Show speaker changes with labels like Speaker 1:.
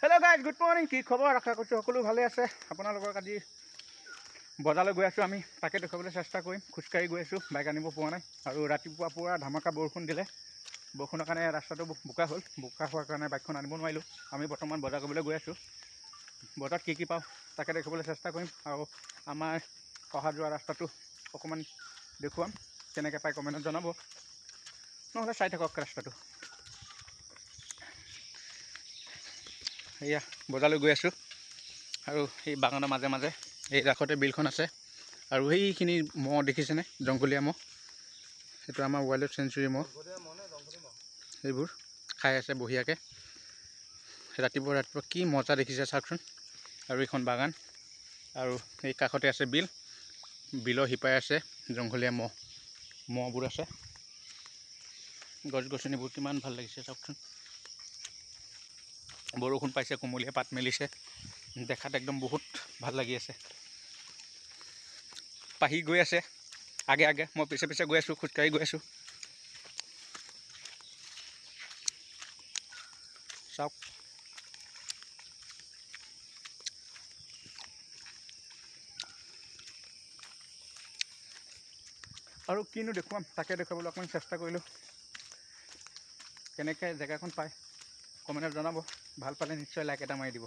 Speaker 1: Hello' guys, good morning. কি খবৰ? আশা কৰিছোঁ সকলো ভালে আছে। আপোনালোকৰ আজি বজাৰলৈ গৈ আছোঁ আমি, তাকে দেখুৱাবলৈ চেষ্টা কৰিম। খোজকাঢ়ি গৈ আছোঁ, বাইক আনিব পৰা নাই। আৰু ৰাতিপুৱা পুৰা ধামাকা বৰষুণ দিলে। বৰষুণৰ কাৰণে ৰাস্তাটো বোকা হ'ল। বোকা হোৱাৰ কাৰণে বাইকখন আনিব নোৱাৰিলোঁ। আমি বৰ্তমান বজাৰ কৰিবলৈ গৈ আছোঁ। বজাৰত কি পাওঁ তাকে দেখুৱাবলৈ চেষ্টা কৰিম। আৰু আমাৰ অহা যোৱা ৰাস্তাটো অকণমান দেখুৱাম। কেনেকৈ পাই কমেণ্টত জনাব, নহ'লে চাই থাকক ৰাস্তাটো। এয়া বজাৰলৈ গৈ আছোঁ আৰু এই বাগানৰ মাজে মাজে এই ৰাসতে বিলখন আছে। আৰু সেইখিনি মহ দেখিছেনে? জংঘলীয়া মহ। সেইটো আমাৰ ৱাইল্ড লাইফ চেঞ্চুৰী মহ। সেইবোৰ খাই আছে বঢ়িয়াকৈ। ৰাতিপুৱা কি মজা দেখিছে চাওকচোন। আৰু এইখন বাগান আৰু এই কাষতে আছে বিল। বিলৰ সিপাই আছে জংঘলীয়া মহবোৰ আছে। গছ গছনিবোৰ কিমান ভাল লাগিছে চাওকচোন। বৰষুণ পাইছে, কুমলীয়া পাত মেলিছে, দেখাত একদম বহুত ভাল লাগি আছে। পাহি গৈ আছে আগে আগে, মই পিছে পিছে গৈ আছোঁ, খোজকাঢ়ি গৈ আছোঁ। চাওক আৰু কিনো দেখুৱাম, তাকে দেখুৱাবলৈ অকণমান চেষ্টা কৰিলোঁ। কেনেকৈ জেগাখন পায় কমেণ্টত জনাব। ভাল পালে নিশ্চয় লাইক এটা মাৰি দিব।